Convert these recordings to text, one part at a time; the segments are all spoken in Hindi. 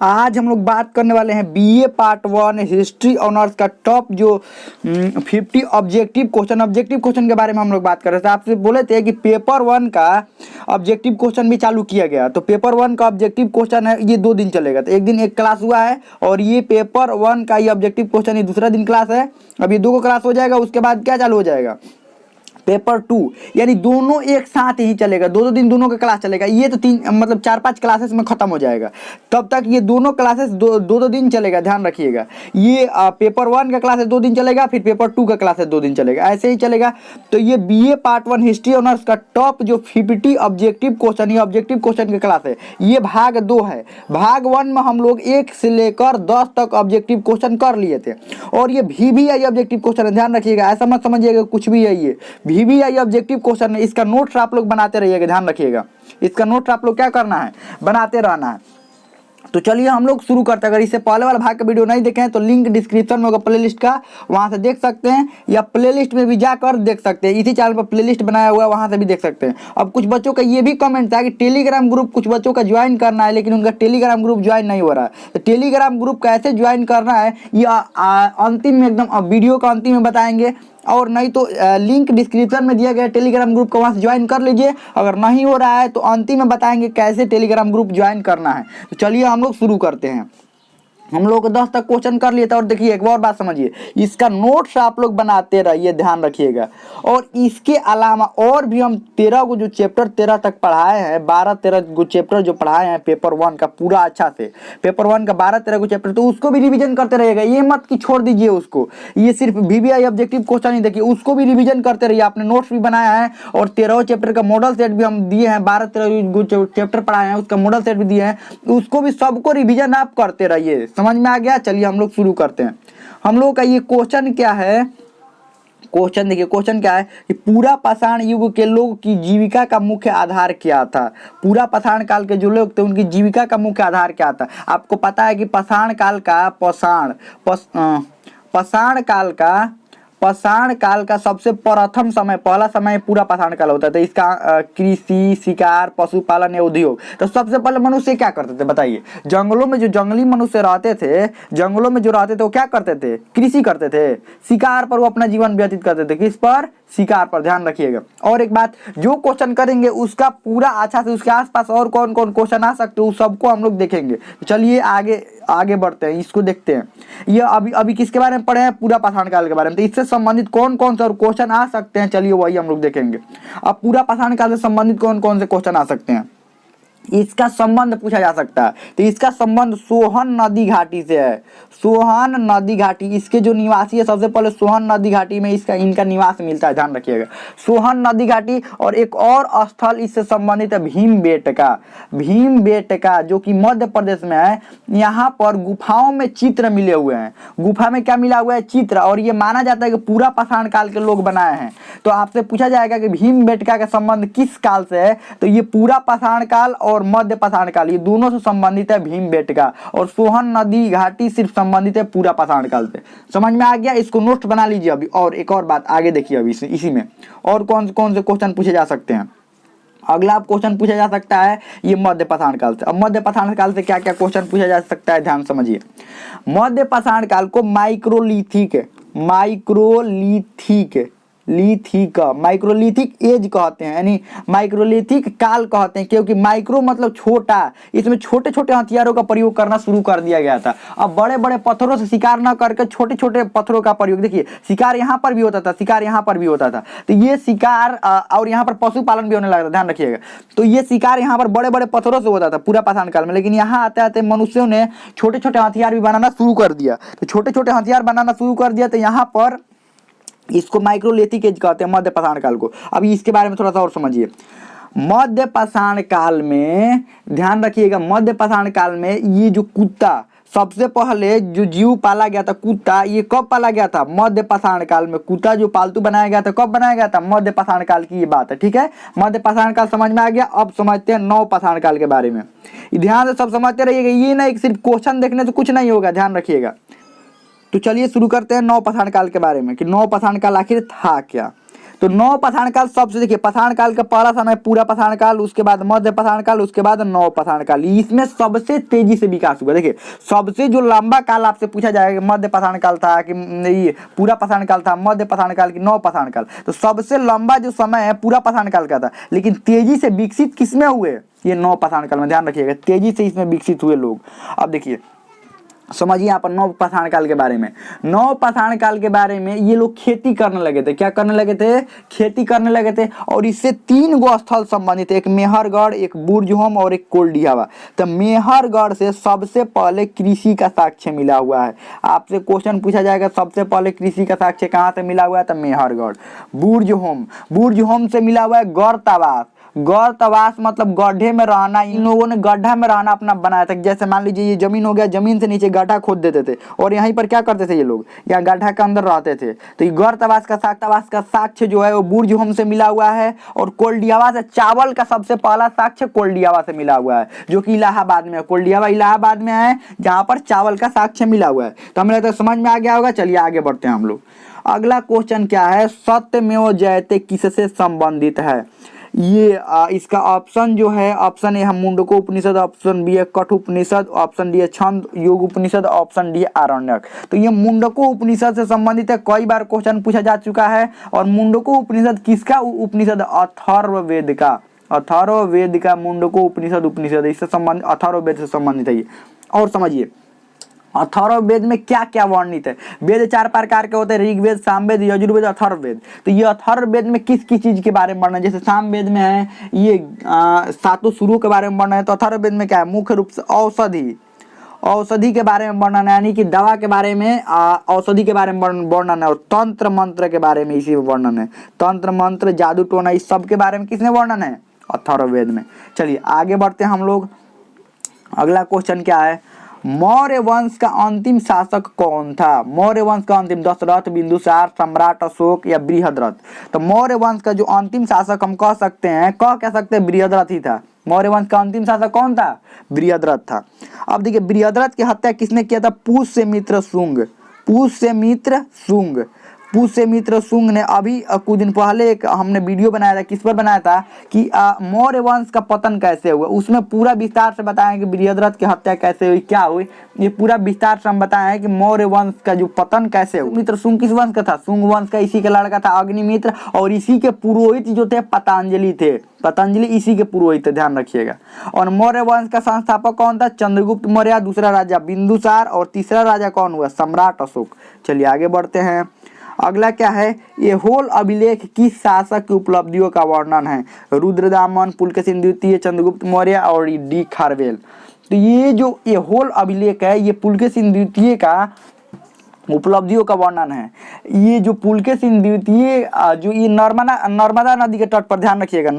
आज हम लोग बात करने वाले हैं बीए पार्ट 1 हिस्ट्री ऑनर्स का टॉप जो 50 ऑब्जेक्टिव क्वेश्चन के बारे में हम लोग बात कर रहे थे। आपसे बोले थे कि पेपर 1 का ऑब्जेक्टिव क्वेश्चन भी चालू किया गया, तो पेपर 1 का ऑब्जेक्टिव क्वेश्चन है, ये 2 दिन चलेगा। तो एक दिन एक क्लास हुआ है और ये पेपर 1 का ये ऑब्जेक्टिव क्वेश्चन ये दूसरा दिन क्लास है। अब ये 2 को क्लास हो जाएगा, उसके बाद क्या चालू हो जाएगा पेपर 2, यानी दोनों एक साथ ही चलेगा। 2 दिन दोनों का क्लास चलेगा। ये तो 4-5 क्लासेस में खत्म हो जाएगा। तब तक ये दोनों क्लासेस 2 दिन चलेगा, ध्यान रखिएगा। ये पेपर 1 का क्लासेस 2 दिन चलेगा, फिर पेपर 2 का क्लासेस 2 दिन चलेगा, ऐसे ही चलेगा। तो ये बीए पार्ट 1 हिस्ट्री ऑनर्स का टॉप जो 50 ऑब्जेक्टिव क्वेश्चन, ये ऑब्जेक्टिव क्वेश्चन का क्लास है। ये भाग 2 है। भाग 1 में हम लोग 1 से लेकर 10 तक ऑब्जेक्टिव क्वेश्चन कर लिए थे, और ये VVI ऑब्जेक्टिव क्वेश्चन है, ध्यान रखिएगा। ऐसा मत समझिएगा कुछ भी है, ये VVI ऑब्जेक्टिव क्वेश्चन है। इसका नोट्स आप लोग बनाते रहिएगा, ध्यान रखिएगा। इसका नोट्स आप लोग क्या करना है, बनाते रहना है। तो चलिए हम लोग शुरू करते हैं। अगर इससे पहले वाला भाग का वीडियो नहीं देखे हैं तो लिंक डिस्क्रिप्शन में होगा प्लेलिस्ट का, वहां से देख सकते हैं, या प्लेलिस्ट में भी जाकर देख सकते हैं। इसी चैनल पर प्लेलिस्ट बनाया हुआ है, वहां से भी देख सकते हैं। अब कुछ बच्चों का ये भी कमेंट था कि टेलीग्राम ग्रुप कुछ बच्चों का ज्वाइन करना है, लेकिन उनका टेलीग्राम ग्रुप ज्वाइन नहीं हो रहा है। तो टेलीग्राम ग्रुप कैसे ज्वाइन करना है ये अंतिम में, एकदम वीडियो का अंतिम में बताएंगे, और नहीं तो लिंक डिस्क्रिप्शन में दिया गया टेलीग्राम ग्रुप को, वहाँ से ज्वाइन कर लीजिए। अगर नहीं हो रहा है तो अंतिम में बताएंगे कैसे टेलीग्राम ग्रुप ज्वाइन करना है। तो चलिए हम लोग शुरू करते हैं। हम लोग 10 तक क्वेश्चन कर लिए थे, और देखिए एक और बात समझिए, इसका नोट्स आप लोग बनाते रहिए, ध्यान रखिएगा। और इसके अलावा और भी हम 13 को जो चैप्टर 13 तक पढ़ाए हैं, 12-13 को चैप्टर जो पढ़ाए हैं पेपर 1 का पूरा अच्छा से, पेपर 1 का 12-13 को चैप्टर, तो उसको भी रिविजन करते रहिएगा। ये मत कि छोड़ दीजिए उसको, ये सिर्फ VVI ऑब्जेक्टिव क्वेश्चन ही देखिए, उसको भी रिविजन करते रहिए। आपने नोट्स भी बनाया है, और 13 चैप्टर का मॉडल सेट भी हम दिए हैं, 12-13 चैप्टर पढ़ाए हैं, उसका मॉडल सेट भी दिए हैं, उसको भी सबको रिविजन आप करते रहिए। समझ में आ गया? चलिए हम लोग शुरू करते हैं। हम लोग का ये क्वेश्चन क्या है, क्वेश्चन देखिए, क्वेश्चन क्या है कि पूरा पाषाण युग के लोग की जीविका का मुख्य आधार क्या था। पूरा पाषाण काल के जो लोग थे उनकी जीविका का मुख्य आधार क्या था। आपको पता है कि पाषाण काल का सबसे प्रथम समय, पहला समय पूरा पाषाण काल होता था। इसका कृषि, शिकार, पशुपालन या उद्योग। तो सबसे पहले मनुष्य क्या करते थे बताइए। जंगलों में जो जंगली मनुष्य रहते थे, जंगलों में जो रहते थे वो क्या करते थे, कृषि करते थे, शिकार पर वो अपना जीवन व्यतीत करते थे। किस पर? शिकार पर, ध्यान रखिएगा। और एक बात, जो क्वेश्चन करेंगे उसका पूरा अच्छा से, उसके आसपास और कौन कौन क्वेश्चन आ सकते हैं उस सबको हम लोग देखेंगे। तो चलिए आगे बढ़ते हैं, इसको देखते हैं। ये अभी किसके बारे में पढ़े हैं, पूरा पाषाण काल के बारे में। तो इससे संबंधित कौन कौन से क्वेश्चन आ सकते हैं, चलिए वही हम लोग देखेंगे। अब पूरा पाषाण काल से संबंधित कौन कौन से क्वेश्चन आ सकते हैं, इसका संबंध पूछा जा सकता है। तो इसका संबंध सोहन नदी घाटी से है। सोहन नदी घाटी, इसके जो निवासी है, सबसे पहले सोहन नदी घाटी में इनका निवास मिलता है, ध्यान रखिएगा। सोहन नदी घाटी, और एक और स्थल इससे संबंधित है भीमबेटका, जो कि मध्य प्रदेश में है। यहाँ पर गुफाओं में चित्र मिले हुए हैं। गुफा में क्या मिला हुआ है, चित्र, और ये माना जाता है कि पूरा पाषाण काल के लोग बनाए हैं। तो आपसे पूछा जाएगा कि भीमबेटका का संबंध किस काल से है, तो ये पूरा पाषाण काल और मध्य पाषाण काल, ये दोनों से संबंधित है भीमबेटका। और सोहन नदी घाटी सिर्फ संबंधित है पूरा पाषाण काल से। समझ में आ गया? इसको नोट्स बना लीजिए अभी। और एक और बात आगे देखिए, अभी इसी में और कौन से क्वेश्चन पूछे जा सकते हैं। अगला क्वेश्चन पूछा जा सकता है ये मध्य पाषाण काल से। अब मध्य पाषाण काल से क्या क्या क्वेश्चन पूछा जा सकता है, ध्यान समझिए। मध्य पाषाण काल को माइक्रोलिथिक एज कहते हैं, यानी माइक्रोलिथिक काल कहते हैं, क्योंकि माइक्रो मतलब छोटा, इसमें छोटे छोटे हथियारों का प्रयोग करना शुरू कर दिया गया था। अब बड़े बड़े पत्थरों से शिकार न करके छोटे छोटे पत्थरों का प्रयोग, देखिए शिकार यहाँ पर भी होता था, शिकार यहाँ पर भी होता था। तो ये शिकार और यहाँ पर पशुपालन भी होने लगा था, ध्यान रखिएगा। तो ये शिकार यहाँ पर बड़े बड़े पत्थरों से होता था पूरा पाषाण काल में, लेकिन यहाँ आते आते मनुष्यों ने छोटे छोटे हथियार भी बनाना शुरू कर दिया। तो छोटे छोटे हथियार बनाना शुरू कर दिया, तो यहाँ पर इसको माइक्रोलिथिक एज कहते हैं, मध्य पाषाण काल को। अभी इसके बारे में थोड़ा सा और समझिए। मध्य पाषाण काल में, ध्यान रखिएगा, मध्य पाषाण काल में ये जो कुत्ता, सबसे पहले जो जीव पाला गया था कुत्ता, ये कब पाला गया था, मध्य पाषाण काल में। कुत्ता जो पालतू बनाया गया था, कब बनाया गया था, मध्य पाषाण काल की ये बात है, ठीक है। मध्य पाषाण काल समझ में आ गया। अब समझते हैं नव पाषाण काल के बारे में। ध्यान से सब समझते रहिएगा, ये नहीं सिर्फ क्वेश्चन देखने से कुछ नहीं होगा, ध्यान रखिएगा। तो चलिए शुरू करते हैं नव पाषाण काल के बारे में, कि नव पाषाण काल आखिर था क्या। तो नव पाषाण काल सबसे, देखिए पाषाण काल का पहला समय पूरा पाषाण काल, उसके बाद मध्य पाषाण काल, उसके बाद नव पाषाण काल, इसमें सबसे तेजी से विकास हुआ। देखिए सबसे जो लंबा काल आपसे पूछा जाएगा मध्य पाषाण काल था कि ये पूरा पाषाण काल था, मध्य पाषाण काल की नव पाषाण काल, तो सबसे लंबा जो समय है पूरा पाषाण काल का था, लेकिन तेजी से विकसित किसमें हुए, ये नव पाषाण काल में, ध्यान रखिएगा तेजी से इसमें विकसित हुए लोग। अब देखिए समझिए यहाँ पर नव पाषाण काल के बारे में, नव पाषाण काल के बारे में ये लोग खेती करने लगे थे, क्या करने लगे थे, खेती करने लगे थे, और इससे 3 गो स्थल संबंधित है, एक मेहरगढ़, एक बुर्जहोम और एक कोल्डियावा। तो मेहरगढ़ से सबसे पहले कृषि का साक्ष्य मिला हुआ है, आपसे क्वेश्चन पूछा जाएगा सबसे पहले कृषि का साक्ष्य कहाँ से मिला हुआ है, तो मेहरगढ़। बुर्जहोम, बुर्जहोम से मिला हुआ है गौरतवास, गौरतवास मतलब गड्ढे में रहना, इन लोगों ने गड्ढा में रहना अपना बनाया था, जैसे मान लीजिए ये जमीन हो गया, जमीन से नीचे गड्ढा खोद देते थे और यहीं पर क्या करते थे ये लोग, यहाँ गड्ढा के अंदर रहते थे। तो ये गौरतवास का साक्ष्य जो है वो बुर्जहोम से मिला हुआ है, और कोल्डियावा से चावल का सबसे पहला साक्ष्य कोल्डियावा से मिला हुआ है, जो कि इलाहाबाद में है, कोल्डियावा इलाहाबाद में है जहाँ पर चावल का साक्ष्य मिला हुआ है। तो हमें लगता है समझ में आ गया होगा। चलिए आगे बढ़ते हैं हम लोग। अगला क्वेश्चन क्या है, सत्यमेव जयते किससे संबंधित है, ये इसका ऑप्शन जो है, ऑप्शन ए है मुंडको उपनिषद, ऑप्शन बी है कठोपनिषद, ऑप्शन डी है छंद योग उपनिषद, ऑप्शन डी है आरण्यक। तो ये मुंडको उपनिषद से संबंधित है, कई बार क्वेश्चन पूछा जा चुका है। और मुंडको उपनिषद किसका उपनिषद, अथर्ववेद का, अथर्ववेद का मुंडको उपनिषद उपनिषद, इससे संबंधित, अथर्ववेद से संबंधित है ये। और समझिए अथर्ववेद में क्या क्या वर्णित है, वेद 4 प्रकार के होते हैं, ऋग्वेद, सामवेद, यजुर्वेद, अथर्ववेद। तो ये अथर्ववेद में किस किस चीज के बारे में वर्णन है, जैसे सामवेद में है ये 7 सुरों के बारे में वर्णन है, तो अथर्ववेद में क्या है, मुख्य रूप से औषधि, औषधि के बारे में वर्णन है, यानी कि दवा के बारे में, औषधि के बारे में वर्णन है, और तंत्र मंत्र के बारे में इसी में वर्णन है, तंत्र मंत्र जादू टोना इस सब के बारे में किसने वर्णन है, अथर्ववेद में। चलिए आगे बढ़ते हैं हम लोग। अगला क्वेश्चन क्या है, मौर्य वंश का अंतिम शासक कौन था, मौर्य वंश का अंतिम, दशरथ, बिंदुसार, सम्राट अशोक या बृहद्रथ। तो मौर्य वंश का जो अंतिम शासक हम कह सकते हैं बृहद्रथ ही था। मौर्य वंश का अंतिम शासक कौन था, बृहद्रथ था। अब देखिए बृहद्रथ की हत्या किसने किया था, पुष्यमित्र शुंग, पुष्यमित्र शुंग, पुष्यमित्र शुंग ने अभी कुछ दिन पहले एक हमने वीडियो बनाया था, किस पर बनाया था कि मौर्य वंश का पतन कैसे हुआ, उसमें पूरा विस्तार से बताया कि बृहद्रथ की हत्या कैसे हुई, क्या हुई, ये पूरा विस्तार से हम बताए हैं कि मौर्य वंश का जो पतन कैसे हुआ। मित्र शुंग किस वंश का था, शुंग वंश का, इसी का लड़का था अग्निमित्र, और इसी के पुरोहित जो थे पतंजलि थे, पतंजलि इसी के पुरोहित थे, ध्यान रखिएगा। और मौर्य वंश का संस्थापक कौन था, चंद्रगुप्त मौर्य, दूसरा राजा बिंदुसार, और तीसरा राजा कौन हुआ, सम्राट अशोक। चलिए आगे बढ़ते हैं। अगला क्या है, ये होल अभिलेख किस शासक की उपलब्धियों का वर्णन है, रुद्रदामन, पुलकेशिन द्वितीय, चंद्रगुप्त मौर्य और डी खारवेल। तो ये जो ये होल अभिलेख है ये पुलकेशिन द्वितीय का उपलब्धियों का वर्णन है। ये जो पुलकेशिन द्वितीय जो ये नर्मदा नदी के तट पर, ध्यान रखिएगा,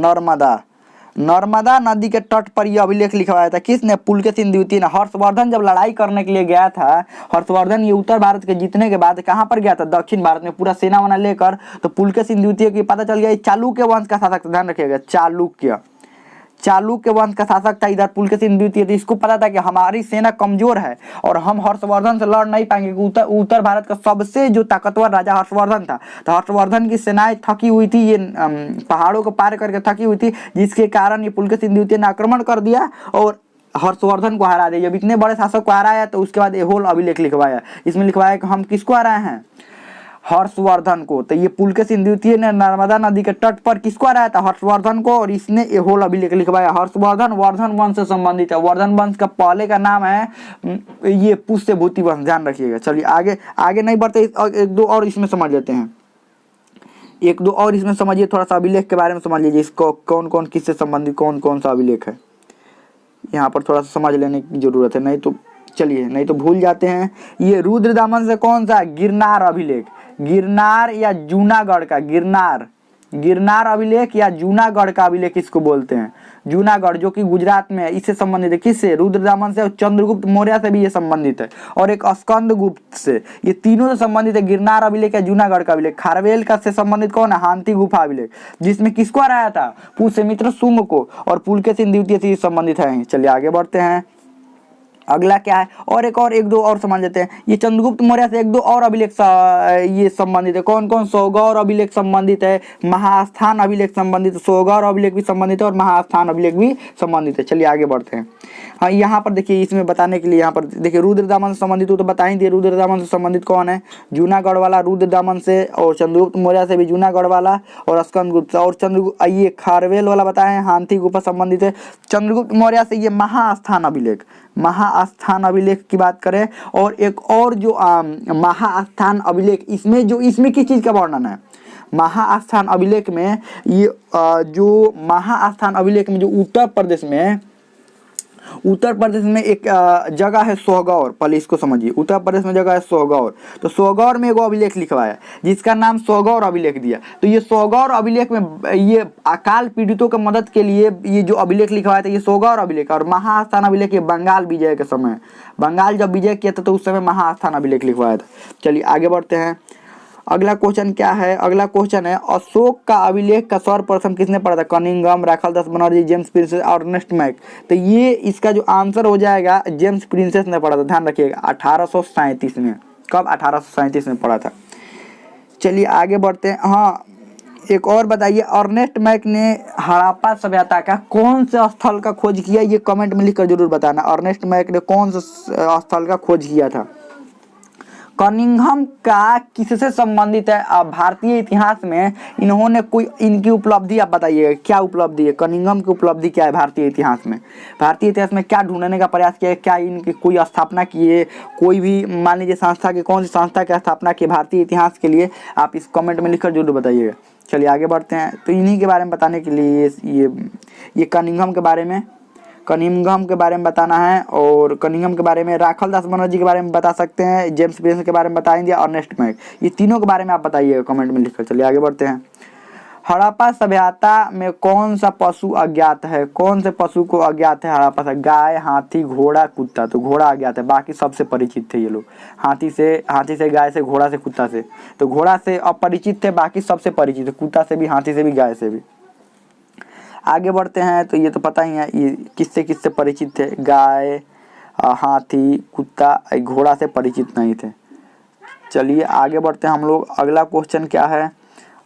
नर्मदा नदी के तट पर यह अभिलेख लिखवाया था, किसने, पुलकेशिन द्वितीय ने। हर्षवर्धन जब लड़ाई करने के लिए गया था, हर्षवर्धन ये उत्तर भारत के जीतने के बाद कहाँ पर गया था, दक्षिण भारत में पूरा सेना वना लेकर। तो पुलकेशिन द्वितीय की पता चल गया चालुक्य वंश का शासक, ध्यान रखिएगा, चालुक्य वंश का शासक था इधर पुलकेशिन द्वितीय। तो इसको पता था कि हमारी सेना कमजोर है और हम हर्षवर्धन से लड़ नहीं पाएंगे, उत्तर भारत का सबसे जो ताकतवर राजा हर्षवर्धन था। तो हर्षवर्धन की सेनाएं थकी हुई थी, ये पहाड़ों को पार करके थकी हुई थी, जिसके कारण ये पुलकेशिन द्वितीय ने आक्रमण कर दिया और हर्षवर्धन को हरा दिया। जब इतने बड़े शासक को हराया तो उसके बाद ये होल अभिलेख लिखवाया, इसमें लिखवाया कि हम किसको हराए हैं, हर्षवर्धन को। तो ये पुलकेशिन द्वितीय ने नर्मदा नदी के तट पर किसको हराया था, हर्षवर्धन को, और इसने ये होल अभिलेख लिखवाया। हर्षवर्धन वर्धन वंश से संबंधित है, वर्धन वंश का पहले का नाम है ये पुष्यभूति वंश, ध्यान रखिएगा। चलिए आगे नहीं बढ़ते, एक दो और इसमें समझ लेते हैं, एक दो और इसमें समझिए, थोड़ा सा अभिलेख के बारे में समझ लीजिए, इसको कौन कौन किससे संबंधित कौन कौन सा अभिलेख है, यहाँ पर थोड़ा सा समझ लेने की जरूरत है, नहीं तो भूल जाते हैं। ये रुद्रदामन से कौन सा, गिरनार अभिलेख, गिरनार या जूनागढ़ का, गिरनार अभिलेख या जूनागढ़ का अभिलेख इसको बोलते हैं, जूनागढ़ जो कि गुजरात में है, इससे संबंधित है, किससे, रुद्रदामन से, और चंद्रगुप्त मौर्य से भी ये संबंधित है, और एक स्कंदगुप्त से, ये तीनों से संबंधित है, गिरनार अभिलेख या जूनागढ़ का अभिलेख। खारवेल का से संबंधित कौन है, हांती गुफा अभिलेख, जिसमें किसको हराया था, पुष्यमित्र शुंग को, और पुलकेशिन द्वितीय से संबंधित है। चलिए आगे बढ़ते हैं। अगला क्या है, और एक दो और समझ लेते हैं। ये चंद्रगुप्त मौर्य से एक दो और अभिलेख ये संबंधित है। कौन कौन? सोगौर अभिलेख संबंधित है, महास्थान अभिलेख संबंधित, सोगौर अभिलेख भी संबंधित है और महास्थान अभिलेख भी संबंधित है। चलिए आगे बढ़ते हैं। हाँ, यहाँ पर देखिए, इसमें बताने के लिए यहाँ पर देखिए, रुद्रदामन से संबंधित हो तो बता ही दिए। रुद्रदामन से संबंधित कौन है? जूनागढ़ वाला रुद्रदामन से, और चंद्रगुप्त मौर्य से भी जूनागढ़ वाला, और स्कंदगुप्त और ये खारवेल वाला बताए हाथी गुफा संबंधित है। चंद्रगुप्त मौर्य से ये महास्थान अभिलेख, महास्थान अभिलेख की बात करें, और एक और जो महास्थान अभिलेख, इसमें किस चीज का वर्णन है? महास्थान अभिलेख में ये जो महास्थान अभिलेख में जो उत्तर प्रदेश में एक जगह है सोहगौर। पहले इसको समझिए, उत्तर प्रदेश में जगह है सोहगौर। तो सोहगौर में एगो अभिलेख लिखवाया जिसका नाम सोहगौर अभिलेख दिया। तो ये सोहगौर अभिलेख में ये अकाल पीड़ितों के मदद के लिए ये जो अभिलेख लिखवाया था, ये सोहगौर अभिलेख। और महास्थान अभिलेख ये बंगाल विजय के समय, बंगाल जब विजय किया था तो उस समय महास्थान अभिलेख लिखवाया था। चलिए आगे बढ़ते हैं। अगला क्वेश्चन क्या है? अगला क्वेश्चन है, अशोक का अभिलेख का सर्वप्रथम किसने पढ़ा था? Cunningham, Rakhaldas Banerjee, James princess और अर्नेस्ट मैक। तो ये इसका जो आंसर हो जाएगा, जेम्स प्रिंसेस ने पढ़ा था। ध्यान रखिएगा, 1837 में। कब? 1837 में पढ़ा था। चलिए आगे बढ़ते हैं। हाँ, एक और बताइए, अर्नेस्ट मैक ने हड़प्पा सभ्यता का कौन से स्थल का खोज किया? ये कमेंट में लिखकर जरूर बताना। अर्नेस्ट मैक ने कौन से स्थल का खोज किया था? कनिंघम का किससे संबंधित है? भारतीय इतिहास में इन्होंने कोई, इनकी उपलब्धि आप बताइएगा, क्या उपलब्धि है? कनिंघम की उपलब्धि क्या है भारतीय इतिहास में? भारतीय इतिहास में क्या ढूंढने का प्रयास किया है? क्या इनकी कोई स्थापना की है? कोई भी मान लीजिए संस्था की, कौन सी संस्था की स्थापना की भारतीय इतिहास के लिए? आप इस कमेंट में लिखकर जरूर बताइएगा। चलिए आगे बढ़ते हैं। तो इन्हीं के बारे में बताने के लिए ये कनिंघम के बारे में बताना है, और कनिंघम के बारे में, राखालदास बनर्जी के बारे में बता सकते हैं, जेम्स प्रिंसेस के बारे में बताएंगे, और अर्नेस्ट मैक, ये तीनों के बारे में आप बताइएगा कमेंट में लिखकर। चलिए आगे बढ़ते हैं। हड़प्पा सभ्यता में कौन सा पशु अज्ञात है? कौन से पशु को अज्ञात है हड़प्पा से? गाय, हाथी, घोड़ा, कुत्ता। तो घोड़ा अज्ञात है, बाकी सबसे परिचित थे ये लोग। हाथी से, गाय से, घोड़ा से, कुत्ता से। तो घोड़ा से अपरिचित थे, बाकी सबसे परिचित है, कुत्ता से भी, हाथी से भी, गाय से भी। आगे बढ़ते हैं। तो ये तो पता ही है, ये किससे परिचित थे? गाय, हाथी, कुत्ता, घोड़ा से परिचित नहीं थे। चलिए आगे बढ़ते हैं हम लोग। अगला क्वेश्चन क्या है?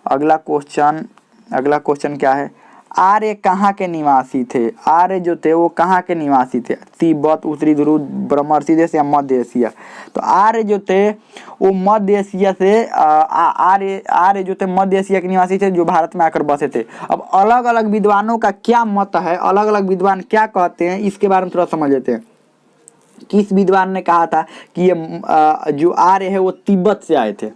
अगला क्वेश्चन क्या है? आर्य कहाँ के निवासी थे? आर्य जो थे वो कहाँ के निवासी थे? तिब्बत, उत्तरी ध्रुव, ब्रह्मर्षि देश या मध्य एशिया? तो आर्य जो थे वो मध्य एशिया से, आर्य जो थे मध्य एशिया के निवासी थे, जो भारत में आकर बसे थे। अब अलग अलग विद्वानों का क्या मत है, अलग अलग विद्वान क्या कहते हैं, इसके बारे में थोड़ा समझ लेते हैं। किस विद्वान ने कहा था कि ये जो आर्य है वो तिब्बत से आए थे?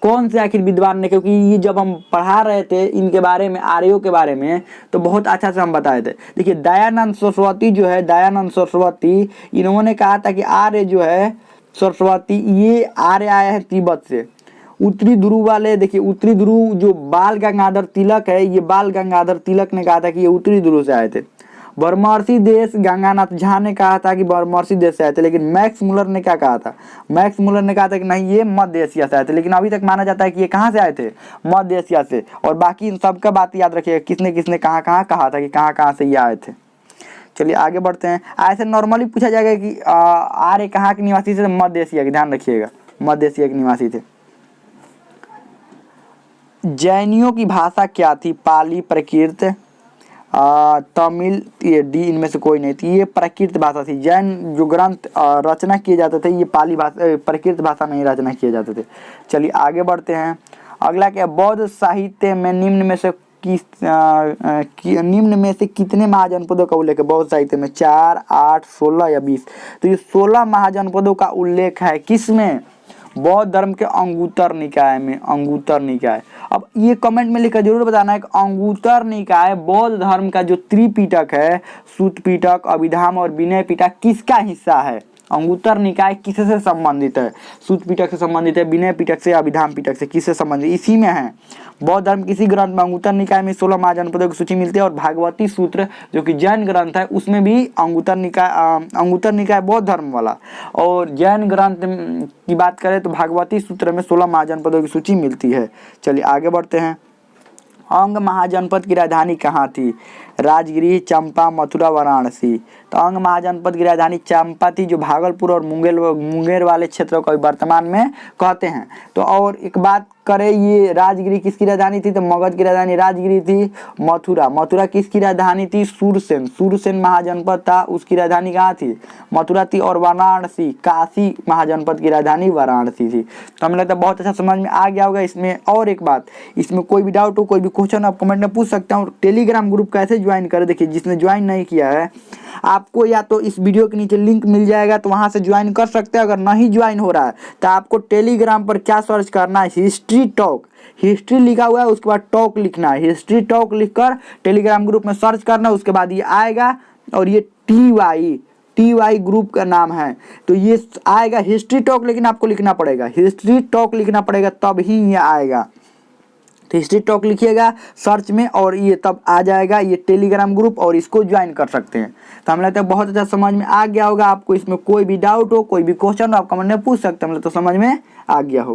कौन से आखिर विद्वान ने? क्योंकि ये जब हम पढ़ा रहे थे इनके बारे में, आर्यों के बारे में, तो बहुत अच्छा से हम बताए थे। देखिए, दयानंद सरस्वती जो है, दयानंद सरस्वती, इन्होंने कहा था कि आर्य जो है सरस्वती, ये आर्य आए हैं तिब्बत से। उत्तरी ध्रुव वाले, देखिए उत्तरी ध्रुव जो बाल गंगाधर तिलक है, ये बाल गंगाधर तिलक ने कहा था कि ये उत्तरी ध्रुव से आए थे। ब्रह्मर्षि देश, गंगानाथ झा ने कहा था कि ब्रह्मर्षि देश से आए थे। लेकिन मैक्स मुलर ने क्या कहा था? मैक्स मुलर ने कहा था कि नहीं, ये मध्य एशिया से आए थे। लेकिन अभी तक माना जाता है कि ये कहाँ से आए थे? मध्य एशिया से। और बाकी इन सबका बात याद रखिएगा, किसने किसने कहाँ कहाँ कहा था कि कहाँ कहाँ से ये आए थे। चलिए आगे बढ़ते हैं। ऐसे नॉर्मली पूछा जाएगा कि आर्य कहाँ के निवासी थे? मध्य एशिया के, ध्यान रखिएगा, मध्य एशिया के निवासी थे। जैनियों की भाषा क्या थी? पाली, प्राकृत, तमिल, ये डी इनमें से कोई नहीं थी। ये प्राकृत भाषा थी। जैन जो ग्रंथ रचना किए जाते थे, ये पाली भाषा, प्राकृत भाषा में ही रचना किए जाते थे। चलिए आगे बढ़ते हैं। अगला क्या? बौद्ध साहित्य में निम्न में से कितने महाजनपदों का उल्लेख है? बौद्ध साहित्य में 4, 8, 16 या 20? तो ये 16 महाजनपदों का उल्लेख है। किसमें? बौद्ध धर्म के अंगुत्तर निकाय में, अंगुत्तर निकाय। अब ये कमेंट में लिखकर जरूर बताना है कि अंगुत्तर निकाय बौद्ध धर्म का जो त्रिपिटक है, सूत पिटक, अभिधाम और विनय पिटक, किसका हिस्सा है? अंगुत्तर निकाय किससे संबंधित है? सूत पिटक से संबंधित है, विनय पिटक से, अभिधाम पिटक से, किससे संबंधित? इसी में है। बौद्ध धर्म किसी ग्रंथ में अंगुत्तर निकाय में 16 महाजनपदों की सूची मिलती है। और भागवती सूत्र जो कि जैन ग्रंथ है, उसमें भी अंगुत्तर निकाय बौद्ध धर्म वाला। और जैन ग्रंथ की बात करें तो भागवती सूत्र में 16 महाजनपदों की सूची मिलती है। चलिए आगे बढ़ते हैं। अंग महाजनपद की राजधानी कहाँ थी? राजगिरी, चंपा, मथुरा, वाराणसी? तो अंग महाजनपद की राजधानी चंपा थी, जो भागलपुर और मुंगेर वाले क्षेत्रों को वर्तमान में कहते हैं। तो और एक बात करें, ये राजगिरी किसकी राजधानी थी, तो मगध की राजधानी राजगिरी थी। मथुरा किसकी राजधानी थी, सूरसेन महाजनपद था, उसकी राजधानी कहाँ थी, मथुरा थी। और वाराणसी, काशी महाजनपद की राजधानी वाराणसी थी। तो हमें लगता है बहुत अच्छा समझ में आ गया होगा। इसमें और एक बात, इसमें कोई भी डाउट हो, कोई भी क्वेश्चन आप कमेंट में पूछ सकते हैं। और टेलीग्राम ग्रुप कैसे ज्वाइन करें, देखिए जिसने ज्वाइन नहीं किया है, आपको या तो इस वीडियो के नीचे लिंक मिल जाएगा, तो वहां से ज्वाइन कर सकते हैं। अगर नहीं ज्वाइन हो रहा है तो आपको टेलीग्राम पर क्या सर्च करना है, हिस्ट्री टॉक, हिस्ट्री लिखा हुआ है, उसके बाद टॉक लिखना है, हिस्ट्री टॉक लिखकर टेलीग्राम ग्रुप में सर्च करना है। उसके बाद ये आएगा, और ये TY ग्रुप का नाम है, तो ये आएगा हिस्ट्री टॉक, लेकिन आपको लिखना पड़ेगा, हिस्ट्री टॉक लिखना पड़ेगा, तब ही ये आएगा। तो हिस्ट्री टॉक लिखिएगा सर्च में, और ये तब आ जाएगा ये टेलीग्राम ग्रुप, और इसको ज्वाइन कर सकते हैं। तो हमें लगता है बहुत अच्छा समझ में आ गया होगा आपको। इसमें कोई भी डाउट हो, कोई भी क्वेश्चन हो, आप कमेंट में पूछ सकते हैं। मतलब तो समझ में आ गया हो।